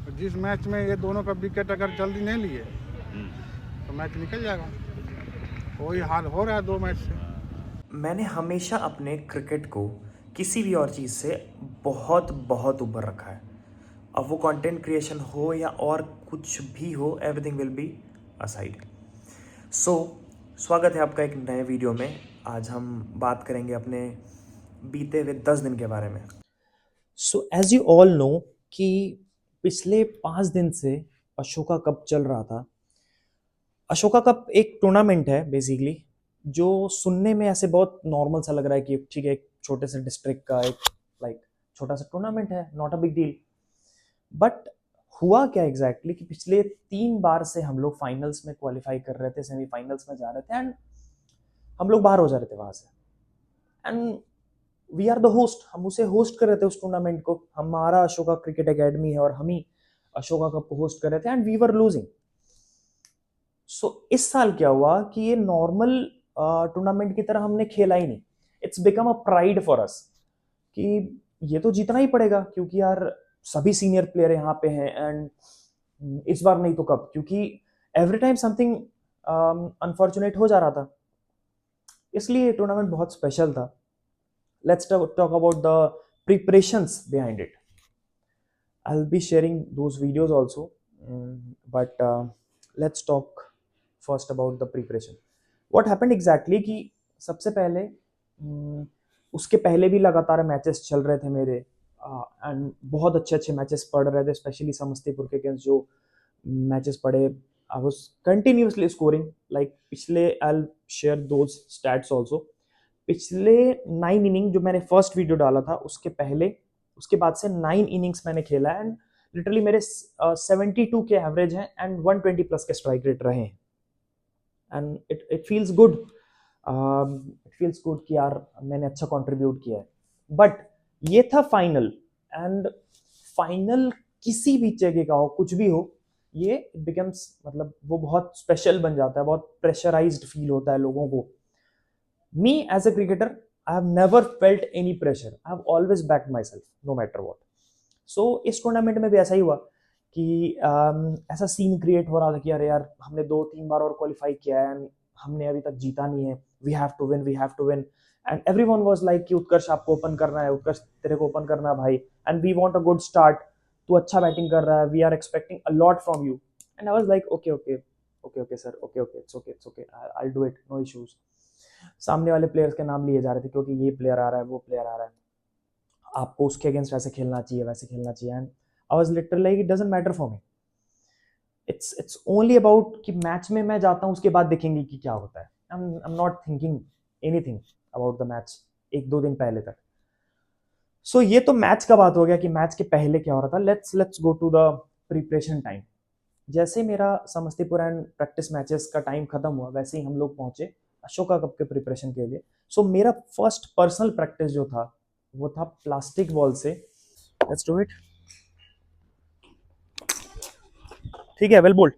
जिस मैच में ये दोनों का विकेट अगर जल्दी नहीं लिए तो मैच निकल जाएगा। वही हाल हो रहा है 2 मैच से। मैंने हमेशा अपने क्रिकेट को किसी भी और चीज़ से बहुत बहुत ऊपर रखा है। अब वो कंटेंट क्रिएशन हो या और कुछ भी हो, एवरीथिंग विल बी असाइड। सो स्वागत है आपका एक नए वीडियो में। आज हम बात करेंगे अपने बीते हुए 10 दिन के बारे में। So as you all know कि पिछले 5 दिन से अशोका कप चल रहा था। अशोका कप एक टूर्नामेंट है बेसिकली, जो सुनने में ऐसे बहुत नॉर्मल सा लग रहा है कि ठीक है, एक छोटे से डिस्ट्रिक्ट का एक लाइक छोटा सा टूर्नामेंट है, not a big deal. But हुआ क्या एग्जैक्टली कि पिछले 3 बार से हम लोग फाइनल्स में क्वालिफाई कर रहे थे, सेमीफाइनल्स में जा रहे थे, एंड हम लोग बाहर हो जा रहे थे वहां से। And we are the host, हम उसे होस्ट कर रहे थे उस टूर्नामेंट को। हमारा अशोका क्रिकेट एकेडमी है और हम ही अशोका कप को होस्ट कर रहे थे, एंड वी वर लूजिंग। सो इस साल क्या हुआ कि ये नॉर्मल टूर्नामेंट की तरह हमने खेला ही नहीं। It's become a pride for us कि ये तो जीतना ही पड़ेगा, क्योंकि यार सभी सीनियर प्लेयर यहाँ पे हैं, एंड इस बार नहीं तो कब, क्योंकि एवरी टाइम समथिंग अनफॉर्चुनेट हो जा रहा था। इसलिए टूर्नामेंट बहुत स्पेशल था। Let's talk about the preparations behind it. I'll be sharing those videos also. But let's talk first about the preparation. What happened exactly कि सबसे पहले उसके पहले भी लगातार मैचेस चल रहे थे मेरे, एंड बहुत अच्छे अच्छे मैचेस पढ़ रहे थे, स्पेशली समस्तीपुर के अगेंस्ट जो मैचेस पढ़े। I was continuously scoring, like पिछले I share those stats also. पिछले 9 इनिंग जो मैंने फर्स्ट वीडियो डाला था उसके पहले, उसके बाद से 9 इनिंग्स मैंने खेला, एंड लिटरली मेरे 72 के एवरेज हैं एंड 120 प्लस के स्ट्राइक रेट रहे हैं। And it feels good, it feels good कि यार मैंने अच्छा कंट्रीब्यूट किया है। बट ये था फाइनल, एंड फाइनल किसी भी जगह का हो, कुछ भी हो, ये बिकम्स मतलब वो बहुत स्पेशल बन जाता है, बहुत प्रेशराइज्ड फील होता है लोगों को। Me as a cricketer, I have never felt any pressure. I have always backed myself, no matter what. So इस टूर्नामेंट में भी ऐसा ही हुआ कि ऐसा सीन क्रिएट हो रहा था कि अरे यार हमने 2-3 बार और क्वालिफाई किया है एंड हमने अभी तक जीता नहीं है। We have to win, we have to win. And everyone was like कि उत्कर्ष आपको ओपन करना है, उत्कर्ष तेरे को ओपन करना है भाई, and we want a good start. तू अच्छा बैटिंग कर रहा है, we are expecting a lot from you. And I was like okay okay okay okay sir, okay okay it's okay, I will do it, no issues. सामने वाले players के नाम लिए जा रहे थे क्योंकि ये प्लेयर आ रहा है, वो प्लेयर आ रहा है, आपको उसके अगेंस्ट ऐसे खेलना चाहिए, वैसे खेलना चाहिए। And I was literally like it doesn't matter for me. It's only about कि मैच में मैं जाता हूँ, उसके बाद देखेंगे कि क्या होता है। I am not thinking anything about the match 1-2 दिन पहले तक। सो ये तो मैच का बात हो गया कि मैच के पहले क्या हो रहा था। Let's go to the preparation time. जैसे मेरा समस्तीपुर एंड प्रैक्टिस मैचेस का टाइम खत्म हुआ, वैसे ही हम लोग पहुंचे अशोका कप के प्रिपरेशन के लिए। सो मेरा फर्स्ट पर्सनल प्रैक्टिस जो था वो था प्लास्टिक बॉल से। Let's do it. ठीक है, well bowled.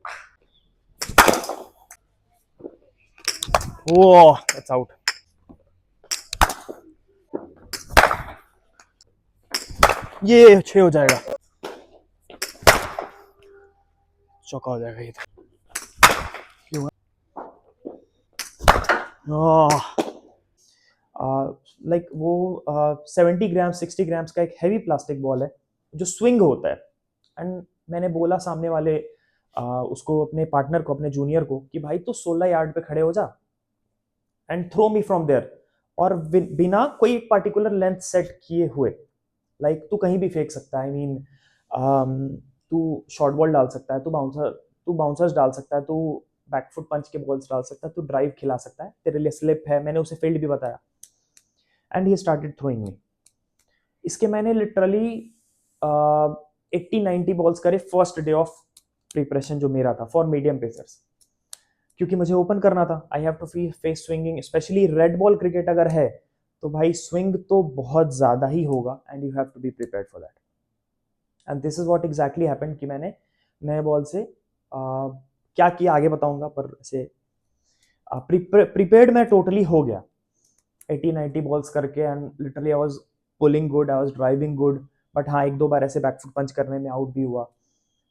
Oh, that's out. ये 6 हो जाएगा, चौका हो जाएगा ये तो। लाइक वो 70 ग्राम 60 ग्राम्स का एक हैवी प्लास्टिक बॉल है जो स्विंग होता है। एंड मैंने बोला सामने वाले उसको, अपने पार्टनर को, अपने जूनियर को, कि भाई तो 16 यार्ड पे खड़े हो जा and throw me from there. और बिना कोई पार्टिकुलर लेंथ सेट किए हुए, लाइक तू कहीं भी फेंक सकता है। आई मीन तू शॉर्ट बॉल डाल सकता है, तू बाउंसर्स डाल सकता है, तू बैकफुट पंच के बॉल्स डाल सकता है, तू ड्राइव खिला सकता है, तेरे लिए स्लिप है। मैंने उसे फील्ड भी बताया, एंड ही स्टार्टेड थ्रोइंग मी। इसके मैंने लिटरली 80-90 बॉल्स करे फर्स्ट डे ऑफ प्रिपरेशन जो मेरा था फॉर मीडियम पेसर्स, क्योंकि मुझे ओपन करना था। I have to face swinging, specially red ball cricket अगर है तो भाई स्विंग तो बहुत ज्यादा ही होगा, and you have to be prepared for that. And this is what exactly happened कि मैंने नए बॉल से क्या किया आगे बताऊंगा, पर ऐसे प्रिपेयर्ड मैं टोटली हो गया 80-90 बॉल्स करके। And literally I was pulling good, I was driving good. But हाँ, 1-2 बार ऐसे बैकफुट पंच करने में आउट भी हुआ।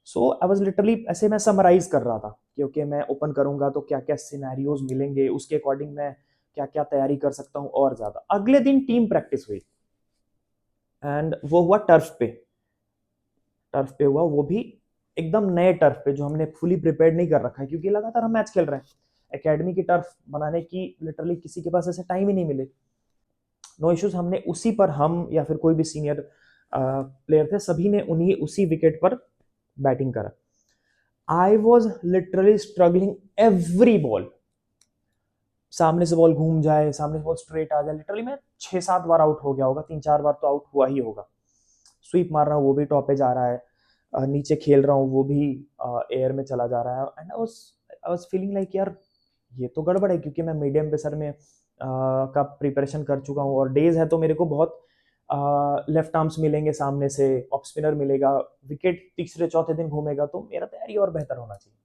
सो आई वाज लिटरली ऐसे मैं समराइज कर रहा था कि ओके मैं ओपन करूंगा तो क्या क्या सिनेरियोज मिलेंगे, उसके अकॉर्डिंग मैं क्या क्या तैयारी कर सकता हूँ और ज्यादा। अगले दिन टीम प्रैक्टिस हुई एंड वो हुआ टर्फ पे हुआ, वो भी एकदम नए टर्फ पे जो हमने फुली प्रिपेयर्ड नहीं कर रखा है, क्योंकि लगातार हम मैच खेल रहे हैं। एकेडमी की टर्फ बनाने की लिटरली किसी के पास ऐसे टाइम ही नहीं मिले। नो इश्यूज, हमने उसी पर, हम या फिर कोई भी सीनियर प्लेयर थे, सभी ने उन्हीं उसी विकेट पर बैटिंग करा। I was literally struggling every ball, सामने से बॉल घूम जाए, सामने से बॉल स्ट्रेट आ जाए, लिटरली मैं 6-7 बार आउट हो गया होगा, 3-4 बार तो आउट हुआ ही होगा। स्वीप मार रहा हूँ वो भी टॉप पे जा रहा है, नीचे खेल रहा हूँ वो भी एयर में चला जा रहा है। And I was feeling like यार ये तो गड़बड़ है, क्योंकि मैं मीडियम पेसर में का प्रिपरेशन कर चुका हूँ और डेज है तो मेरे को बहुत लेफ्ट आर्म्स मिलेंगे, सामने से ऑफ स्पिनर मिलेगा, विकेट तीसरे चौथे दिन घूमेगा, तो मेरा तैयारी और बेहतर होना चाहिए।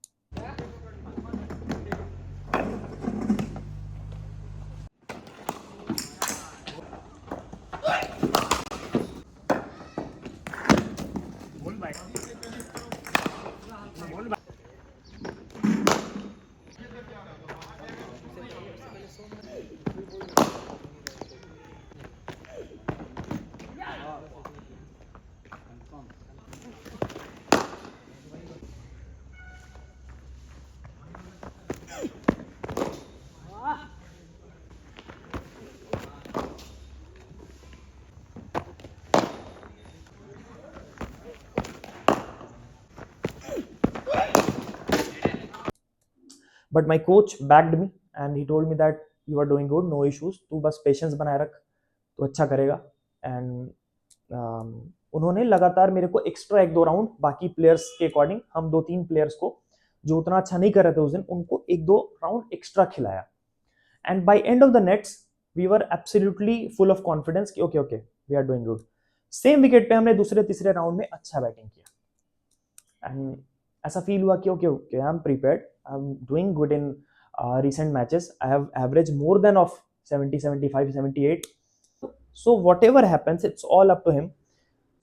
But my coach backed me and he told me that you are doing good, no issues, तू बस पेशेंस बनाए रख, तो अच्छा करेगा। एंड उन्होंने लगातार मेरे को एक्स्ट्रा 1-2 राउंड बाकी प्लेयर्स के अकॉर्डिंग, हम 2-3 प्लेयर्स को जो उतना अच्छा नहीं कर रहे थे उस दिन, उनको 1-2 राउंड एक्स्ट्रा खिलाया। And by end of the nets we were absolutely full of confidence कि okay okay we are doing good. Same wicket पे हमने दूसरे तीसरे राउंड में अच्छा बैटिंग किया एंड ऐसा फील हुआ कि okay okay I am prepared, I am doing good in recent matches. I have averaged more than of 70, 75, 78. So whatever happens, it's all up to him.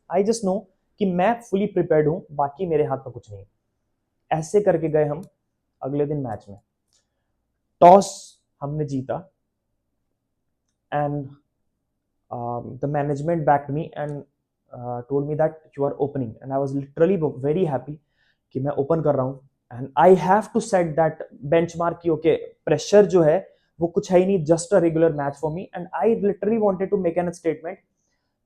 I just know कि मैं fully prepared हूँ, बाकी मेरे हाथ में कुछ नहीं। ऐसे करके गए हम अगले दिन मैच में, टॉस हमने जीता and the management backed me and told me that you are opening, and I was literally very happy कि मैं ओपन कर रहा हूँ। And I have to set that benchmark कि ओके प्रेशर जो है वो कुछ है ही नहीं, just a regular match for me. And I literally wanted to make an statement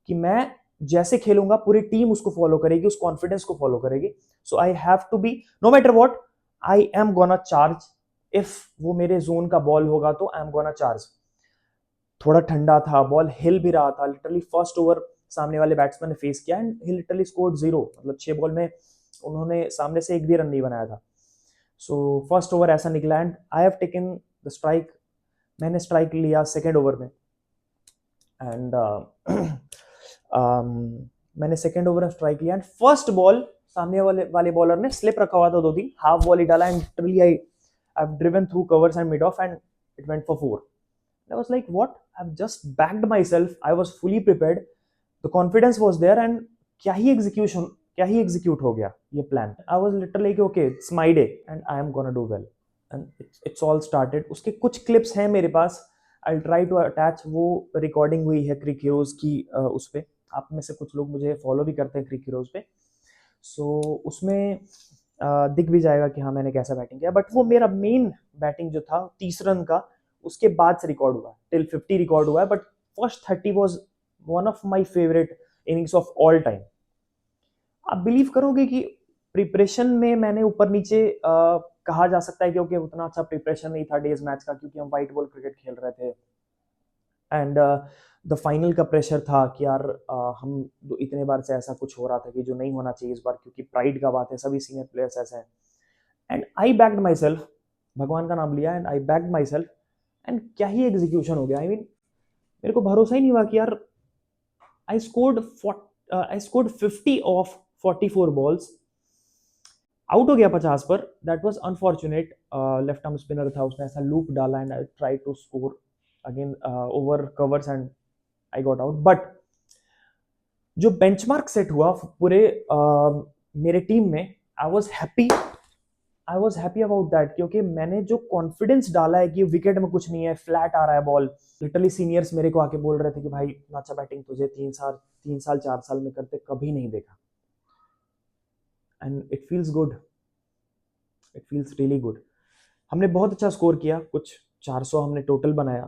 कि मैं जैसे खेलूंगा पूरी टीम उसको फॉलो करेगी, उस कॉन्फिडेंस को फॉलो करेगी। So I have to be, no matter what, I am gonna charge. If वो मेरे जोन का बॉल होगा तो आई एम गोना चार्ज। थोड़ा ठंडा था, बॉल हिल भी रहा था, लिटरली फर्स्ट ओवर सामने वाले बैट्समैन ने फेस किया एंड ही लिटरली स्कोर्ड 0, मतलब 6 बॉल में उन्होंने सामने से एक भी रन नहीं बनाया था। सो फर्स्ट ओवर ऐसा निकला and I have taken the strike. मैंने स्ट्राइक लिया सेकेंड ओवर में एंड मैंने सेकेंड ओवर में स्ट्राइक लिया एंड फर्स्ट बॉल सामने वाले बॉलर ने स्लिप रखा हुआ था 2-3, हाफ बॉल ही डाला and literally I have driven through covers and mid of and it went for 4। I was like, what? I've just backed myself. I was fully prepared. The confidence was there and क्या ही execute हो गया ये plan. I was literally like, okay, it's my day and I am gonna do well. And it's all started. उसके कुछ clips हैं मेरे पास. I'll try to attach, वो recording हुई है Crick Heroes की उस पे. आप में से कुछ लोग मुझे follow भी करते हैं Crick Heroes पे. So उसमें दिख भी जाएगा कि हाँ मैंने कैसा बैटिंग किया, बट वो मेरा मेन बैटिंग जो था 30 रन का उसके बाद से रिकॉर्ड हुआ, टिल 50 रिकॉर्ड हुआ है, but first 30 was one of my favourite innings of all time. आप बिलीव करोगे कि प्रिपरेशन में मैंने ऊपर नीचे कहा जा सकता है कि ओके उतना अच्छा प्रिपरेशन नहीं था डेज मैच का, क्योंकि हम व्हाइट बॉल क्रिकेट खेल रहे थे एंड द फाइनल का प्रेशर था कि यार हम इतने बार से ऐसा कुछ हो रहा था कि जो नहीं होना चाहिए इस बार, क्योंकि प्राइड का बात है, सभी सीनियर प्लेयर्स ऐसे हैं। And I backed my self, भगवान का नाम लिया and I backed my self and क्या ही एग्जीक्यूशन हो गया। आई मीन मेरे को भरोसा ही नहीं हुआ कि यार I scored 50 off 44 balls, out हो गया 50 पर। That was unfortunate, left arm spinner था, उसने ऐसा लूप डाला and I try to score again over covers and I got out. But जो बेंचमार्क सेट हुआ पूरे मेरे टीम में, I was happy about that, क्योंकि मैंने जो कॉन्फिडेंस डाला है कि विकेट में कुछ नहीं है, फ्लैट आ रहा है बॉल। लिटरली सीनियर्स मेरे को आके बोल रहे थे कि भाई इतना अच्छा बैटिंग तुझे 3 साल 4 साल में करते कभी नहीं देखा। And it feels good, it feels really good. हमने बहुत अच्छा स्कोर किया, कुछ 400 हमने टोटल बनाया।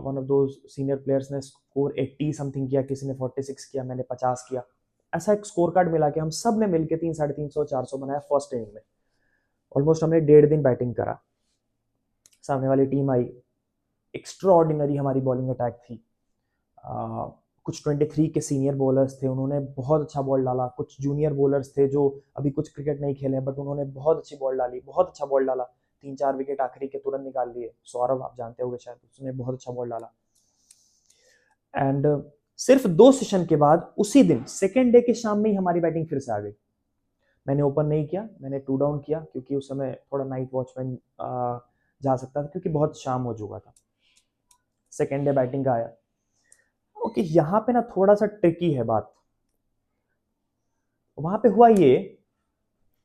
वन ऑफ दो सीनियर प्लेयर्स ने स्कोर 80 समथिंग किया, किसी ने 46 किया, मैंने 50 किया। ऐसा एक स्कोर कार्ड मिला के हम सब ने मिलकर 300 400 बनाया फर्स्ट इनिंग में। ऑलमोस्ट हमने 1.5 दिन बैटिंग करा। सामने वाली टीम आई, एक्स्ट्रा ऑर्डिनरी हमारी बॉलिंग अटैक थी। कुछ 23 के सीनियर बॉलर्स थे, उन्होंने बहुत अच्छा बॉल डाला। कुछ जूनियर बॉलर्स थे जो अभी कुछ क्रिकेट नहीं खेले, बट उन्होंने बहुत अच्छी बॉल डाली, बहुत अच्छा बॉल डाला। 3-4 विकेट आखिरी के तुरंत निकाल लिए। सौरभ आप जानते होंगे शायद, उसने बहुत अच्छा बॉल डाला। एंड सिर्फ 2 सेशन के बाद उसी दिन सेकेंड डे के शाम में ही हमारी बैटिंग फिर से आ गई। मैंने ओपन नहीं किया, मैंने 2 डाउन किया, क्योंकि उस समय थोड़ा नाइट वॉचमैन जा सकता था, क्योंकि बहुत शाम हो चुका था। सेकेंड डे बैटिंग का आया। ओके, यहाँ पे ना थोड़ा सा ट्रिकी है बात। वहां पे हुआ ये,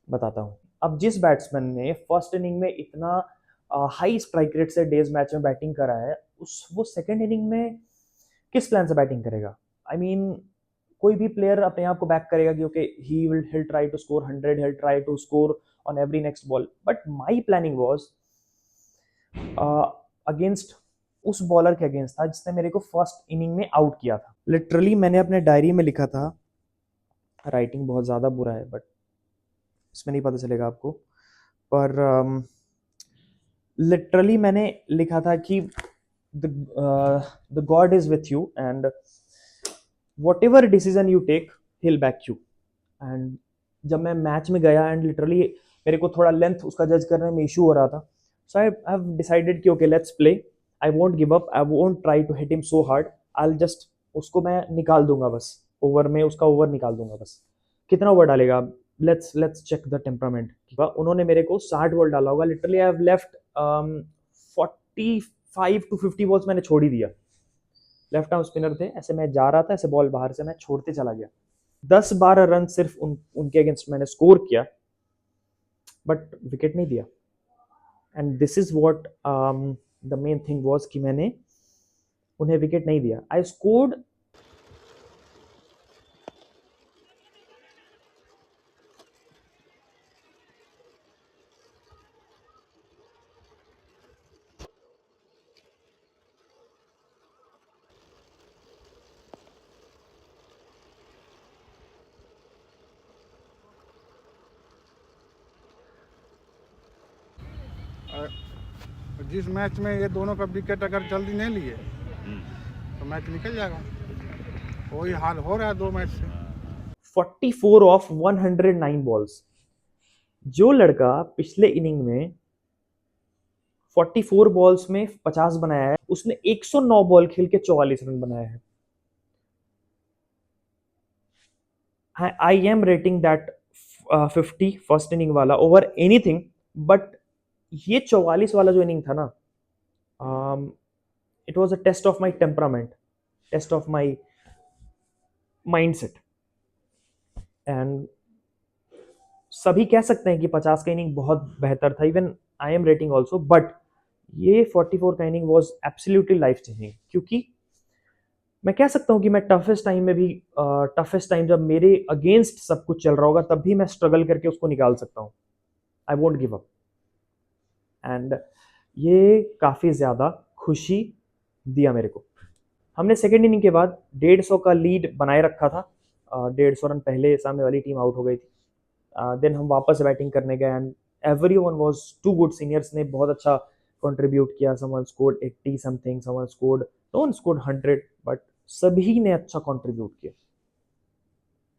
बताता हूँ। अब जिस बैट्समैन ने फर्स्ट इनिंग में इतना हाई स्ट्राइक रेट से डेज मैच में बैटिंग करा है, वो सेकेंड इनिंग में किस प्लान से बैटिंग करेगा? आई मीन कोई भी प्लेयर अपने आप को बैक करेगा कि okay he'll try to score 100, he'll try to score on every next ball, but my planning was against उस बॉलर के अगेंस्ट था जिसने मेरे को फर्स्ट इनिंग में आउट किया था। लिटरली मैंने अपने डायरी में लिखा था, राइटिंग बहुत ज़्यादा बुरा है बट इसमें नहीं पता चलेगा आपको, पर लिटरली मैंने लिखा था कि the god is with you and whatever decision you take he'll back you. एंड जब मैं मैच में गया एंड लिटरली मेरे को थोड़ा लेंथ उसका जज करने में इशू हो रहा था, सो आई हैव डिसाइडेड कि okay let's play, I won't give up, I won't try to hit him so hard, I just उसको मैं निकाल दूंगा बस, ओवर में उसका ओवर निकाल दूंगा बस। कितना ओवर डालेगा, लेट्स चेक द टेम्परामेंट। उन्होंने मेरे को 60 बॉल डाला होगा। Literally I have left 45 to 50 balls मैंने छोड़ ही दिया। लेफ्ट आर्म स्पिनर थे, ऐसे मैं जा रहा था, ऐसे बॉल बाहर से मैं छोड़ते चला गया। 10-12 रन सिर्फ उनके अगेंस्ट मैंने स्कोर किया, बट विकेट नहीं दिया। And this is what the main thing was कि मैंने उन्हें विकेट नहीं दिया। आई स्कोर्ड जिस मैच में ये दोनों का विकेट अगर जल्दी नहीं लिए तो मैच निकल जाएगा। वही हाल हो रहा है 2 मैच से। 44 ऑफ 109 बॉल्स। जो लड़का पिछले इनिंग में 44 बॉल्स में 50 बनाया है, उसने 109 बॉल खेल के 44 रन बनाया है। I am rating that 50 first inning वाला ओवर एनीथिंग, बट ये 44 वाला जो इनिंग था ना, it was a test of my temperament, test of my mindset. And सभी कह सकते हैं कि 50 का इनिंग बहुत बेहतर था, even I am rating also, but ये 44 का inning was absolutely life changing. क्योंकि मैं कह सकता हूँ कि मैं टफेस्ट टाइम में भी, टफेस्ट टाइम जब मेरे अगेंस्ट सब कुछ चल रहा होगा, तब भी मैं स्ट्रगल करके उसको निकाल सकता हूँ। आई वोंट गिव अप। एंड ये काफ़ी ज़्यादा खुशी दिया मेरे को। हमने सेकेंड इनिंग के बाद 150 का लीड बनाए रखा था। 150 रन पहले सामने वाली टीम आउट हो गई थी। देन हम वापस बैटिंग करने गए and everyone was too good. Seniors ने बहुत अच्छा कंट्रीब्यूट किया। Someone scored 80 something, someone scored, no one scored 100, but सभी ने अच्छा कंट्रीब्यूट किया।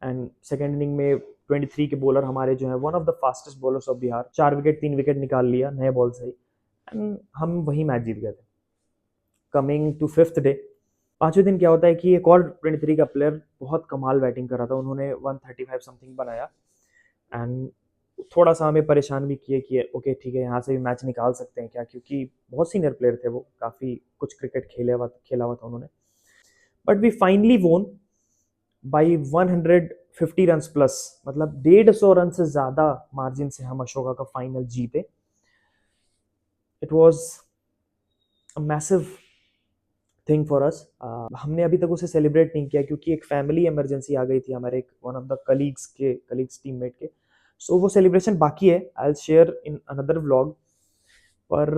एंड सेकेंड इनिंग में 23 के बॉलर हमारे जो है one of the fastest bowlers of Bihar, 4 wicket 3 wicket निकाल लिया नए बॉल से ही, एंड हम वही मैच जीत गए थे। कमिंग टू 5th डे, 5वें दिन क्या होता है कि एक और 23 का प्लेयर बहुत कमाल बैटिंग कर रहा था, उन्होंने 135 समथिंग बनाया एंड थोड़ा सा हमें परेशान भी किए कि ओके ठीक है, यहाँ से भी मैच निकाल सकते हैं क्या, क्योंकि बहुत सीनियर प्लेयर थे वो, काफ़ी कुछ क्रिकेट खेला हुआ था उन्होंने। बट वी फाइनली वोन बाई 100 50 रन प्लस, मतलब 150 रन से ज़्यादा मार्जिन से हम अशोका का फाइनल जीते। It was a massive thing for us. हमने अभी तक उसे सेलिब्रेट नहीं किया क्योंकि एक फैमिली इमरजेंसी आ गई थी हमारे एक one of the colleagues teammate के। सो वो सेलिब्रेशन बाकी है, I will share in another vlog. पर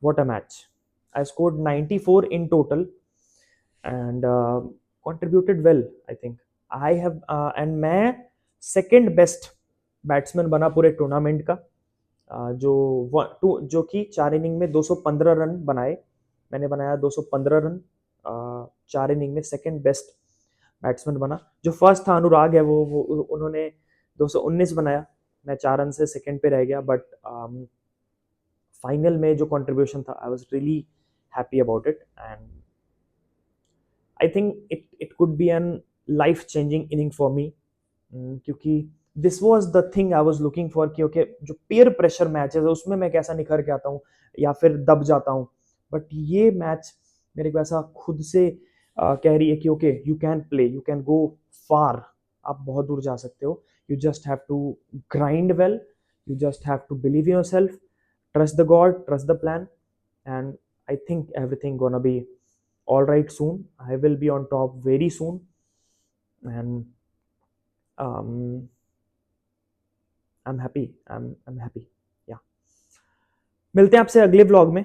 what a match, I scored 94 in total and contributed well, I think. I have and मैं सेकंड बेस्ट बैट्समैन बना पूरे tournament का। जो कि 4 इनिंग में 215 रन बनाए, मैंने बनाया 215 रन 4 इनिंग में, सेकंड बेस्ट बैट्समैन बना। जो फर्स्ट था अनुराग है, वो उन्होंने 219 बनाया, मैं 4 रन से सेकंड पे रह गया। बट फाइनल में जो कंट्रीब्यूशन था, I was really happy about it and I think it could be an life changing inning for me, क्योंकि this was the thing I was looking for कि okay जो pair pressure matches है उसमें मैं कैसा निखर के आता हूँ या फिर दब जाता हूँ। बट ये मैच मेरे को ऐसा खुद से कह रही है कि okay you can play, you can go far, आप बहुत दूर जा सकते हो। You just have to grind well, you just have to believe in yourself, trust the god, trust the plan, and I think everything gonna be all right soon. I will be on top very soon and um, I'm happy. I'm happy. Yeah. मिलते हैं आपसे अगले vlog में।